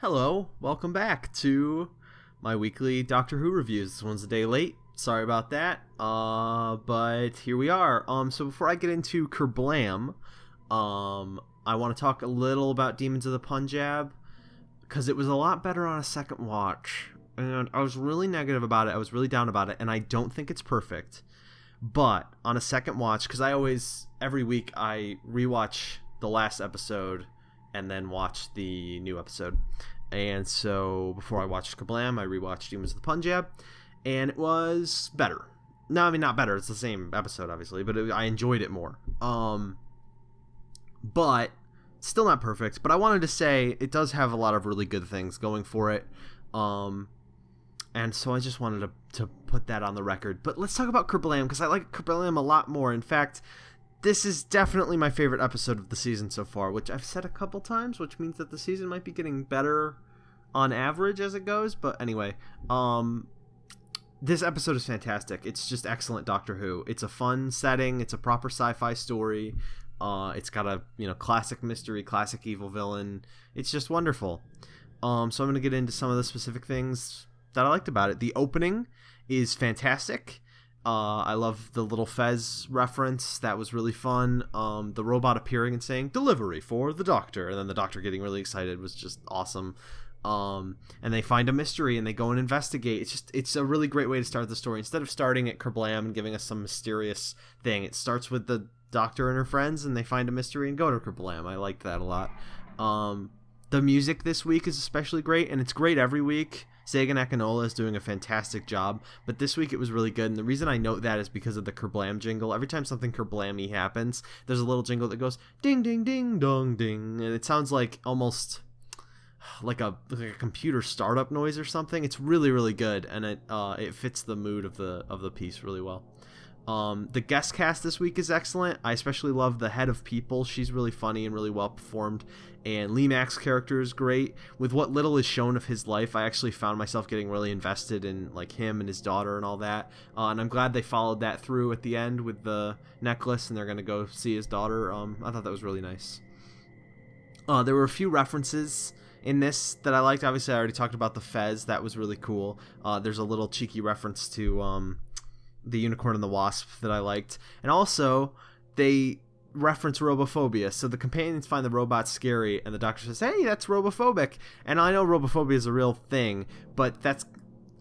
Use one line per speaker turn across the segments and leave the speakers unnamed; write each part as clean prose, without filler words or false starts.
Hello, welcome back to my weekly Doctor Who reviews. This one's a day late. Sorry about that. But here we are. So before I get into Kerblam, I want to talk a little about Demons of the Punjab because it was a lot better on a second watch. And I was really negative about it. I was really down about it, and I don't think it's perfect. But on a second watch, because every week I rewatch the last episode and then watch the new episode. And so before I watched Kerblam, I rewatched Demons of the Punjab, and it was better. No, I mean, not better. It's the same episode, obviously, but I enjoyed it more. But still not perfect. But I wanted to say it does have a lot of really good things going for it. And so I just wanted to put that on the record. But let's talk about Kerblam, because I like Kerblam a lot more. In fact, this is definitely my favorite episode of the season so far, which I've said a couple times, which means that the season might be getting better on average as it goes. But anyway, this episode is fantastic. It's just excellent Doctor Who. It's a fun setting. It's a proper sci-fi story. It's got a classic mystery, classic evil villain. It's just wonderful. So I'm going to get into some of the specific things that I liked about it. The opening is fantastic. I love the little Fez reference. That was really fun. The robot appearing and saying "delivery for the Doctor," and then the Doctor getting really excited was just awesome. And they find a mystery and they go and investigate. It's a really great way to start the story. Instead of starting at Kerblam and giving us some mysterious thing, it starts with the Doctor and her friends, and they find a mystery and go to Kerblam. I liked that a lot. The music this week is especially great, and it's great every week. Sagan Akinola is doing a fantastic job, but this week it was really good, and the reason I note that is because of the Kerblam jingle. Every time something Kerblam-y happens, there's a little jingle that goes ding ding ding dong ding, and it sounds like almost like a computer startup noise or something. It's really, really good, and it fits the mood of the piece really well. The guest cast this week is excellent. I especially love the head of people. She's really funny and really well performed. And Lee Mack's character is great. With what little is shown of his life, I actually found myself getting really invested in like him and his daughter and all that. And I'm glad they followed that through at the end with the necklace, and they're going to go see his daughter. I thought that was really nice. There were a few references in this that I liked. Obviously, I already talked about the Fez. That was really cool. There's a little cheeky reference to the Unicorn and the Wasp that I liked. And also, they reference robophobia. So the companions find the robots scary, and the Doctor says, "Hey, that's robophobic." And I know robophobia is a real thing, but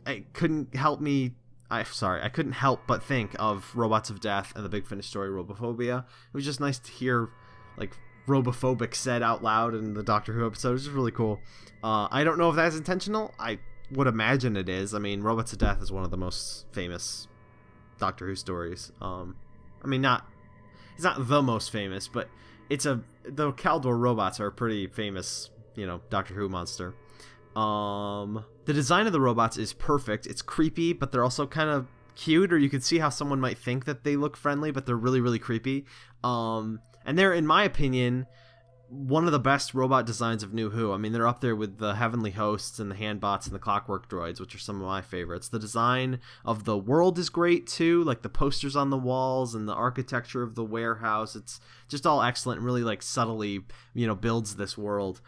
I couldn't help but think of Robots of Death and the Big Finish story, Robophobia. It was just nice to hear, like, robophobic said out loud in the Doctor Who episode. It was just really cool. I don't know if that's intentional. I would imagine it is. I mean, Robots of Death is one of the most famous Doctor Who stories. It's not the most famous, but the Kaldor robots are a pretty famous, Doctor Who monster. The design of the robots is perfect. It's creepy, but they're also kind of cute, or you could see how someone might think that they look friendly, but they're really, really creepy. And they're, in my opinion, one of the best robot designs of New Who. I mean, they're up there with the Heavenly Hosts and the Handbots and the Clockwork Droids, which are some of my favorites. The design of the world is great, too, like the posters on the walls and the architecture of the warehouse. It's just all excellent and really, like, subtly, builds this world.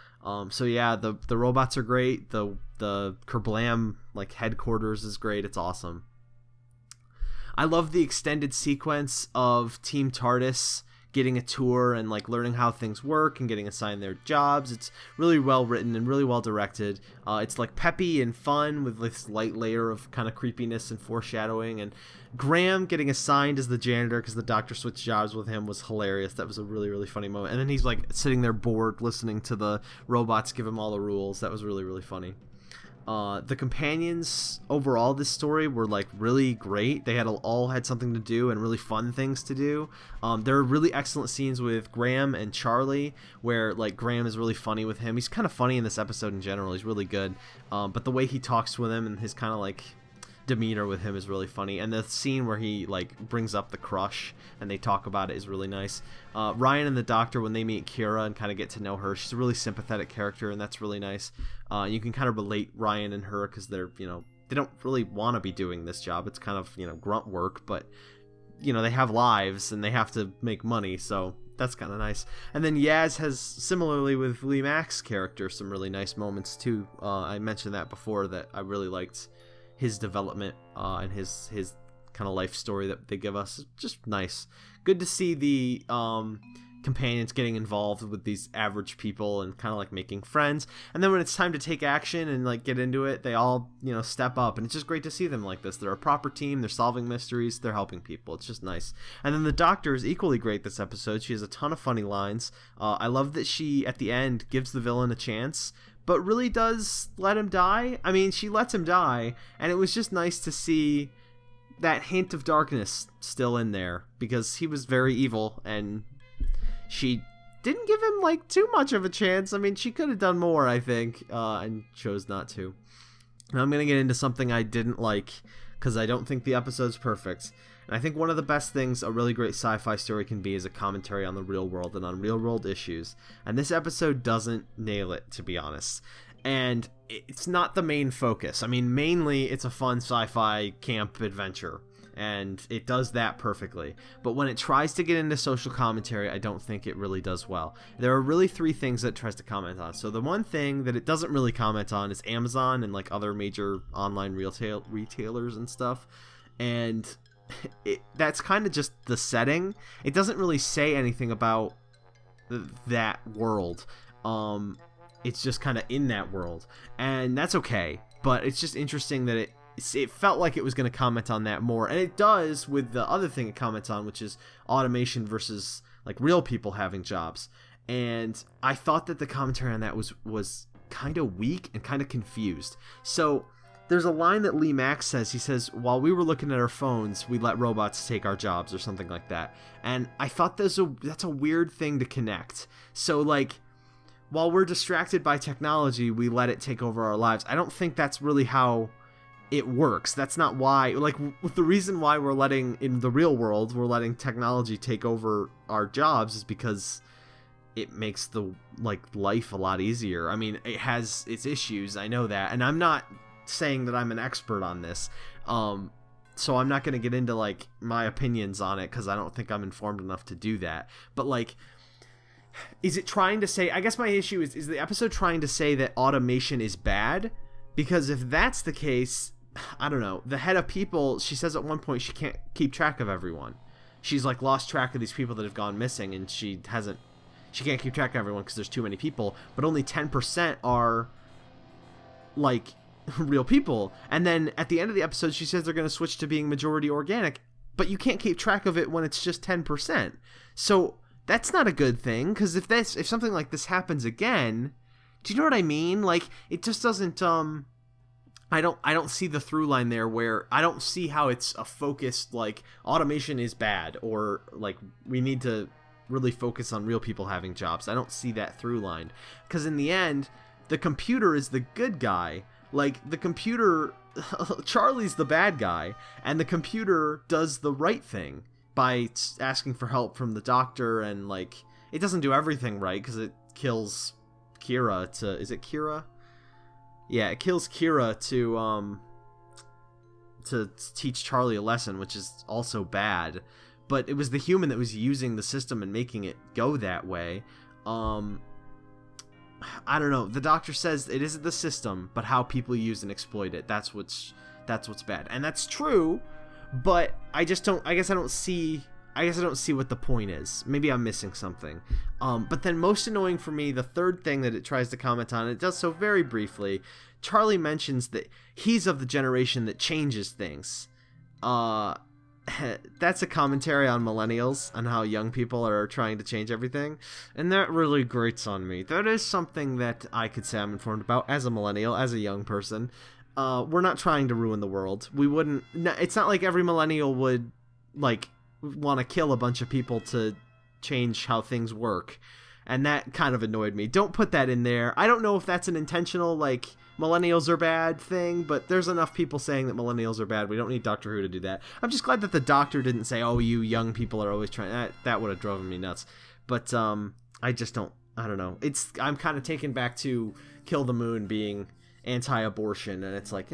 So, yeah, the robots are great. The Kerblam, like, headquarters is great. It's awesome. I love the extended sequence of Team TARDIS getting a tour and like learning how things work and getting assigned their jobs. It's really well written and really well directed. It's like peppy and fun with this light layer of kind of creepiness and foreshadowing. And Graham getting assigned as the janitor because the Doctor switched jobs with him was hilarious. That was a really, really funny moment. And then he's like sitting there bored listening to the robots give him all the rules. That was really, really funny. The companions overall this story were like really great. They all had something to do and really fun things to do. There are really excellent scenes with Graham and Charlie where like Graham is really funny with him. He's kind of funny in this episode in general. He's really good. But the way he talks with him and his kind of like demeanor with him is really funny, and the scene where he like brings up the crush and they talk about it is really nice. Ryan and the Doctor, when they meet Kira and kind of get to know her, she's a really sympathetic character, and that's really nice. You can kind of relate Ryan and her because they're they don't really want to be doing this job. It's kind of grunt work, but they have lives and they have to make money, so That's kind of nice. And then Yaz has, similarly with Lee Mack's character, some really nice moments too. I mentioned that before, that I really liked his development and his kind of life story that they give us. Just nice. Good to see the companions getting involved with these average people and kind of like making friends. And then when it's time to take action and like get into it, they all, step up. And it's just great to see them like this. They're a proper team. They're solving mysteries. They're helping people. It's just nice. And then the Doctor is equally great this episode. She has a ton of funny lines. I love that she, at the end, gives the villain a chance, but really does let him die. I mean, she lets him die, and it was just nice to see that hint of darkness still in there, because he was very evil, and she didn't give him like too much of a chance. I mean, she could have done more, I think, and chose not to. Now I'm going to get into something I didn't like, because I don't think the episode's perfect. And I think one of the best things a really great sci-fi story can be is a commentary on the real world and on real world issues. And this episode doesn't nail it, to be honest. And it's not the main focus. I mean, mainly it's a fun sci-fi camp adventure, and it does that perfectly. But when it tries to get into social commentary, I don't think it really does well. There are really three things that it tries to comment on. So the one thing that it doesn't really comment on is Amazon and like other major online retailers and stuff. And that's kind of just the setting. It doesn't really say anything about that world. It's just kind of in that world, and that's okay. But it's just interesting that it felt like it was going to comment on that more, and it does with the other thing it comments on, which is automation versus like real people having jobs. And I thought that the commentary on that was kind of weak and kind of confused. So there's a line that Lee Mack says. He says, while we were looking at our phones, we let robots take our jobs, or something like that. And I thought that's a weird thing to connect. So like, while we're distracted by technology, we let it take over our lives. I don't think that's really how it works. That's not why, like, the reason why we're letting, in the real world, we're letting technology take over our jobs is because it makes the, like, life a lot easier. I mean, it has its issues, I know that, and I'm not saying that I'm an expert on this, so I'm not going to get into, like, my opinions on it, because I don't think I'm informed enough to do that. But, like, is it trying to say, I guess my issue is the episode trying to say that automation is bad? Because if that's the case, I don't know. The head of people, she says at one point she can't keep track of everyone. She's like lost track of these people that have gone missing, and she can't keep track of everyone because there's too many people, but only 10% are like real people. And then at the end of the episode, she says they're going to switch to being majority organic, but you can't keep track of it when it's just 10%. So that's not a good thing, because if something like this happens again, do you know what I mean? Like, it just doesn't, I don't see the through line there, where I don't see how it's a focused, like, automation is bad, or, like, we need to really focus on real people having jobs. I don't see that through line, because in the end, the computer is the good guy. Like, the computer, Charlie's the bad guy, and the computer does the right thing by asking for help from the doctor, and, like, it doesn't do everything right, because it kills Kira to... Is it Kira? Yeah, it kills Kira to teach Charlie a lesson, which is also bad. But it was the human that was using the system and making it go that way. I don't know. The doctor says it isn't the system, but how people use and exploit it. That's what's bad. And that's true. But I don't see what the point is. Maybe I'm missing something. But then most annoying for me, the third thing that it tries to comment on, it does so very briefly. Charlie mentions that he's of the generation that changes things. That's a commentary on millennials and how young people are trying to change everything. And that really grates on me. That is something that I could say I'm informed about as a millennial, as a young person. We're not trying to ruin the world. We wouldn't... It's not like every millennial would, like, want to kill a bunch of people to change how things work. And that kind of annoyed me. Don't put that in there. I don't know if that's an intentional, like, millennials are bad thing, but there's enough people saying that millennials are bad. We don't need Doctor Who to do that. I'm just glad that the doctor didn't say, oh, you young people are always trying... That would have driven me nuts. But I just don't... I don't know. I'm kind of taken back to Kill the Moon being anti-abortion, and it's like,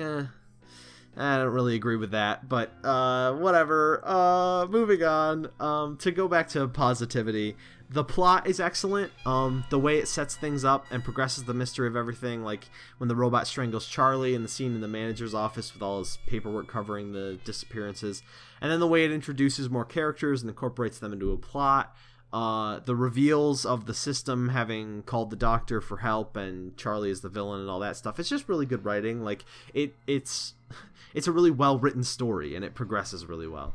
I don't really agree with that, but whatever. Moving on. To go back to positivity, the plot is excellent. The way it sets things up and progresses the mystery of everything, like when the robot strangles Charlie and the scene in the manager's office with all his paperwork covering the disappearances, and then the way it introduces more characters and incorporates them into a plot. The reveals of the system having called the doctor for help and Charlie is the villain and all that stuff. It's just really good writing. Like it's a really well written story and it progresses really well.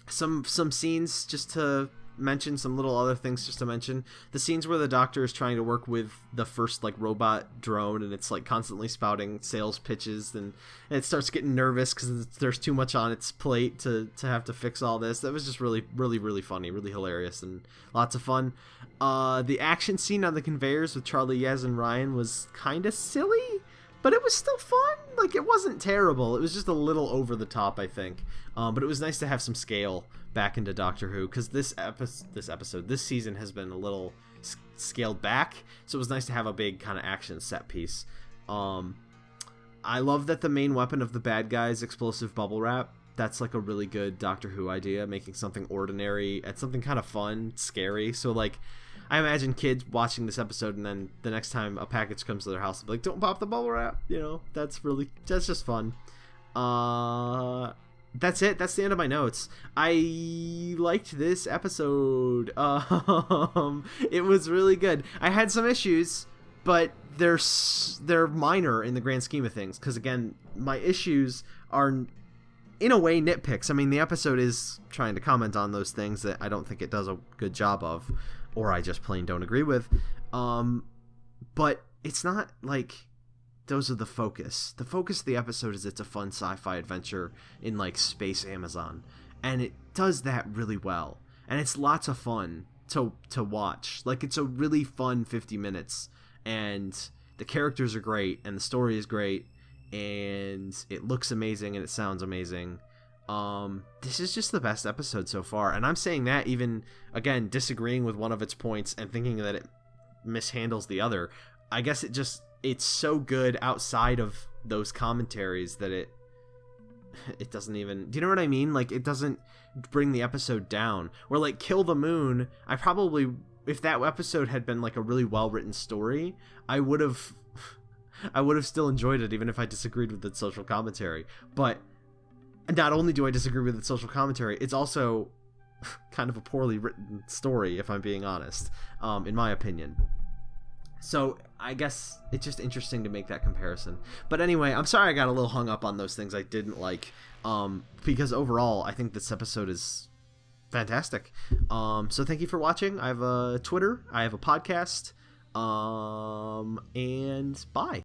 Some scenes just to mention, some little other things just to mention. The scenes where the doctor is trying to work with the first like robot drone and it's like constantly spouting sales pitches and it starts getting nervous because there's too much on its plate to have to fix all this. That was just really funny, really hilarious, and lots of fun. The action scene on the conveyors with Charlie, Yaz, and Ryan was kind of silly, but it was still fun. Like, it wasn't terrible. It was just a little over the top, I think. But it was nice to have some scale back into Doctor Who, because this season has been a little scaled back, so it was nice to have a big kind of action set piece. I love that the main weapon of the bad guys, explosive bubble wrap. That's like a really good Doctor Who idea, making something ordinary and something kind of fun, scary. So like, I imagine kids watching this episode and then the next time a package comes to their house, they'll be like, don't pop the bubble wrap. You know, that's just fun. That's it. That's the end of my notes. I liked this episode. It was really good. I had some issues, but they're minor in the grand scheme of things. Because again, my issues are in a way nitpicks. I mean, the episode is trying to comment on those things that I don't think it does a good job of, or I just plain don't agree with. But it's not like those are the focus. The focus of the episode is it's a fun sci-fi adventure in like space Amazon, and it does that really well, and it's lots of fun to watch. Like, it's a really fun 50 minutes, and the characters are great, and the story is great, and it looks amazing, and it sounds amazing. This is just the best episode so far, and I'm saying that even, again, disagreeing with one of its points and thinking that it mishandles the other. I guess it's so good outside of those commentaries that it doesn't even, do you know what I mean? Like, it doesn't bring the episode down. Where like Kill the Moon, I probably, if that episode had been like a really well written story, I would have still enjoyed it even if I disagreed with the social commentary. But not only do I disagree with the social commentary, it's also kind of a poorly written story, if I'm being honest, in my opinion. So I guess it's just interesting to make that comparison. But anyway, I'm sorry I got a little hung up on those things I didn't like, because overall I think this episode is fantastic. So thank you for watching. I have a Twitter, I have a podcast, and bye.